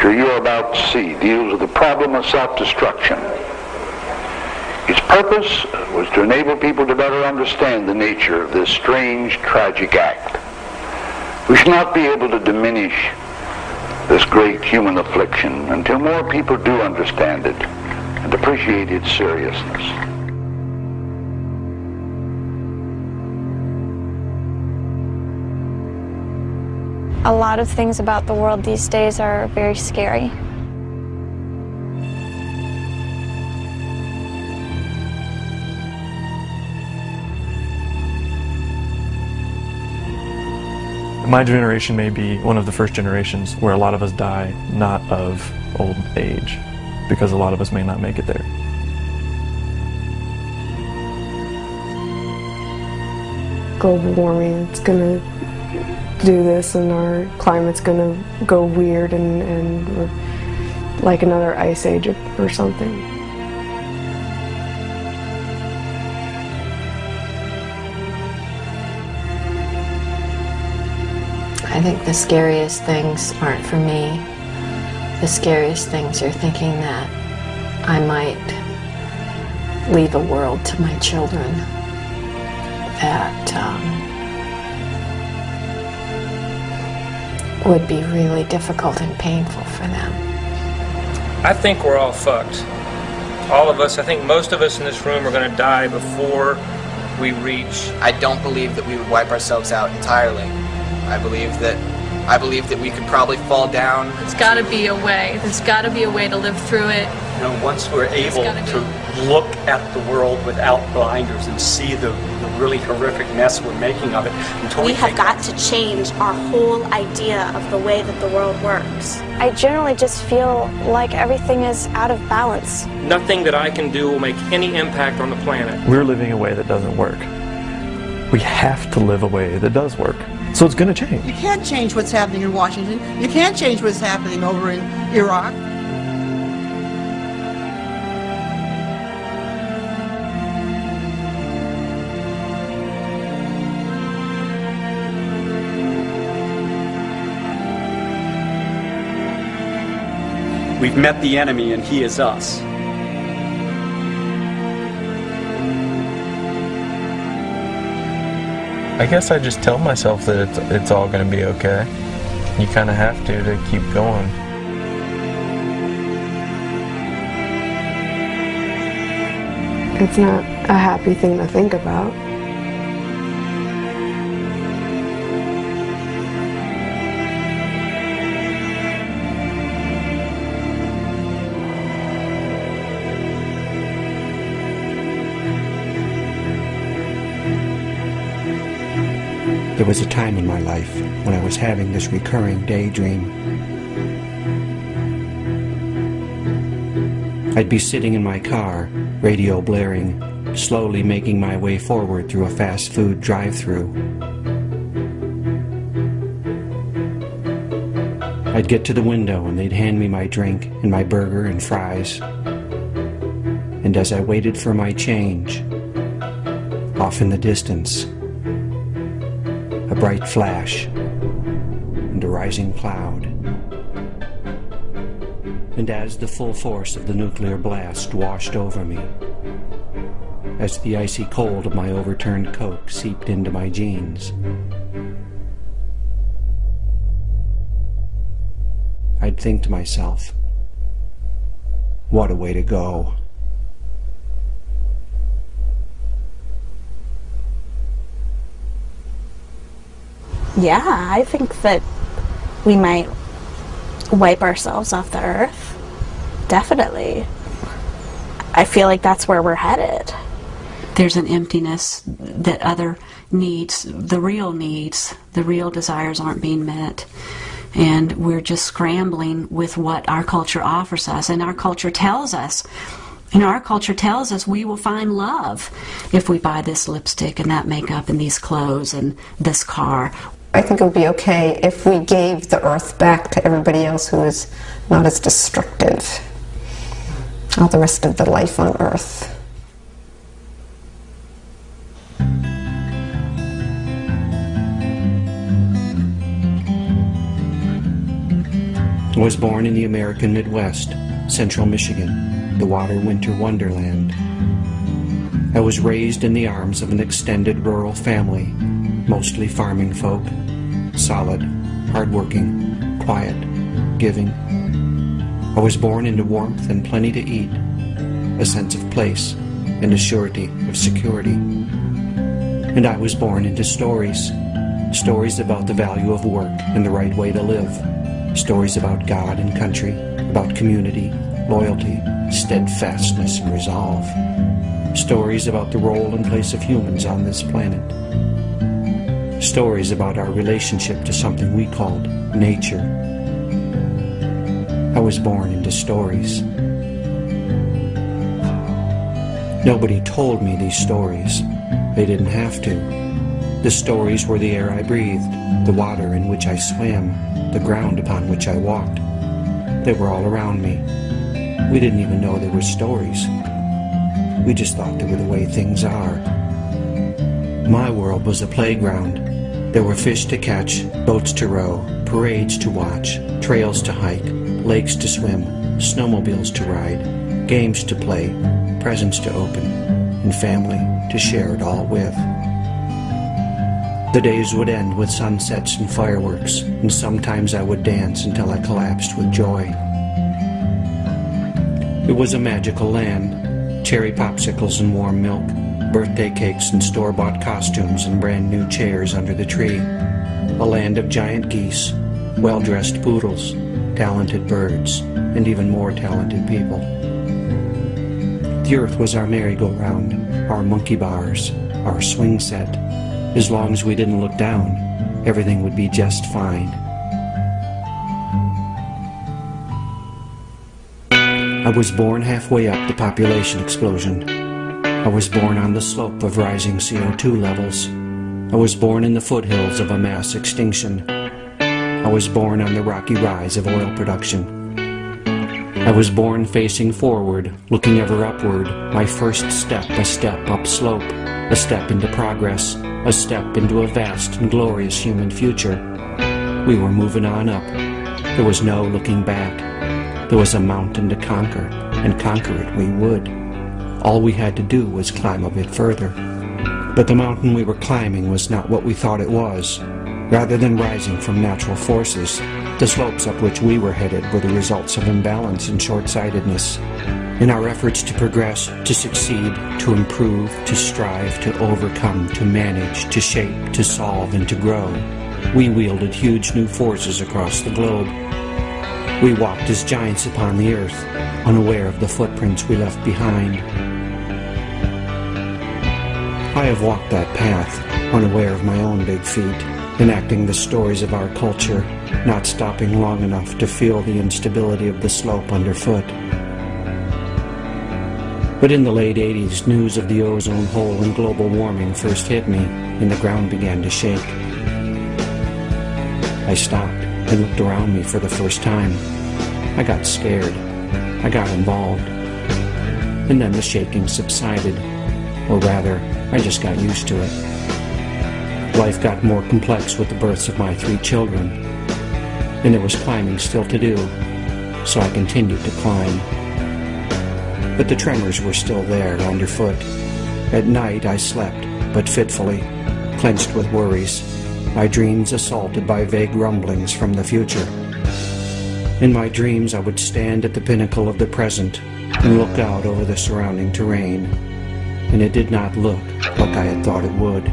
picture you're about to see deals with the problem of self-destruction. Its purpose was to enable people to better understand the nature of this strange, tragic act. We should not be able to diminish this great human affliction until more people do understand it and appreciate its seriousness. A lot of things about the world these days are very scary. My generation may be one of the first generations where a lot of us die not of old age, because a lot of us may not make it there. Global warming, it's gonna do this, and our climate's gonna go weird and we're like another ice age or something. I think the scariest things aren't for me. The scariest things are thinking that I might leave a world to my children that would be really difficult and painful for them. I think we're all fucked. All of us, I think most of us in this room are going to die before we reach. I don't believe that we would wipe ourselves out entirely. I believe that we could probably fall down. There's got to be a way. There's got to be a way to live through it. You know, once we're able to look at the world without blinders and see the really horrific mess we're making of it. We have got to change our whole idea of the way that the world works. I generally just feel like everything is out of balance. Nothing that I can do will make any impact on the planet. We're living a way that doesn't work. We have to live a way that does work. So it's going to change. You can't change what's happening in Washington. You can't change what's happening over in Iraq. We've met the enemy and he is us. I guess I just tell myself that it's all going to be okay. You kind of have to keep going. It's not a happy thing to think about. There was a time in my life when I was having this recurring daydream. I'd be sitting in my car, radio blaring, slowly making my way forward through a fast food drive-thru. I'd get to the window and they'd hand me my drink and my burger and fries. And as I waited for my change, off in the distance, a bright flash and a rising cloud. And as the full force of the nuclear blast washed over me, as the icy cold of my overturned Coke seeped into my jeans, I'd think to myself, what a way to go. Yeah, I think that we might wipe ourselves off the earth. Definitely. I feel like that's where we're headed. There's an emptiness that other needs, the real desires aren't being met. And we're just scrambling with what our culture offers us. And our culture tells us, we will find love if we buy this lipstick and that makeup and these clothes and this car. I think it would be okay if we gave the earth back to everybody else who is not as destructive. All the rest of the life on earth. was born in the American Midwest, central Michigan, the water-winter wonderland. I was raised in the arms of an extended rural family, mostly farming folk, solid, hardworking, quiet, giving. I was born into warmth and plenty to eat, a sense of place and a surety of security. And I was born into stories, stories about the value of work and the right way to live, stories about God and country, about community, loyalty, steadfastness, and resolve, stories about the role and place of humans on this planet, stories about our relationship to something we called nature. I was born into stories. Nobody told me these stories. They didn't have to. The stories were the air I breathed, the water in which I swam, the ground upon which I walked. They were all around me. We didn't even know they were stories. We just thought they were the way things are. My world was a playground. There were fish to catch, boats to row, parades to watch, trails to hike, lakes to swim, snowmobiles to ride, games to play, presents to open, and family to share it all with. The days would end with sunsets and fireworks, and sometimes I would dance until I collapsed with joy. It was a magical land, cherry popsicles and warm milk, birthday cakes and store-bought costumes and brand new chairs under the tree, a land of giant geese, well-dressed poodles, talented birds, and even more talented people. The earth was our merry-go-round, our monkey bars, our swing set. As long as we didn't look down, everything would be just fine. I was born halfway up the population explosion. I was born on the slope of rising CO2 levels. I was born in the foothills of a mass extinction. I was born on the rocky rise of oil production. I was born facing forward, looking ever upward, my first step a step upslope, a step into progress, a step into a vast and glorious human future. We were moving on up. There was no looking back. There was a mountain to conquer, and conquer it we would. All we had to do was climb a bit further. But the mountain we were climbing was not what we thought it was. Rather than rising from natural forces, the slopes up which we were headed were the results of imbalance and short-sightedness. In our efforts to progress, to succeed, to improve, to strive, to overcome, to manage, to shape, to solve, and to grow, we wielded huge new forces across the globe. We walked as giants upon the earth, unaware of the footprints we left behind. I have walked that path, unaware of my own big feet, enacting the stories of our culture, not stopping long enough to feel the instability of the slope underfoot. But in the late 80s, news of the ozone hole and global warming first hit me, and the ground began to shake. I stopped and looked around me for the first time. I got scared. I got involved. And then the shaking subsided. Or rather, I just got used to it. Life got more complex with the births of my 3 children. And there was climbing still to do, so I continued to climb. But the tremors were still there underfoot. At night I slept, but fitfully, clenched with worries, my dreams assaulted by vague rumblings from the future. In my dreams I would stand at the pinnacle of the present and look out over the surrounding terrain, and it did not look like I had thought it would.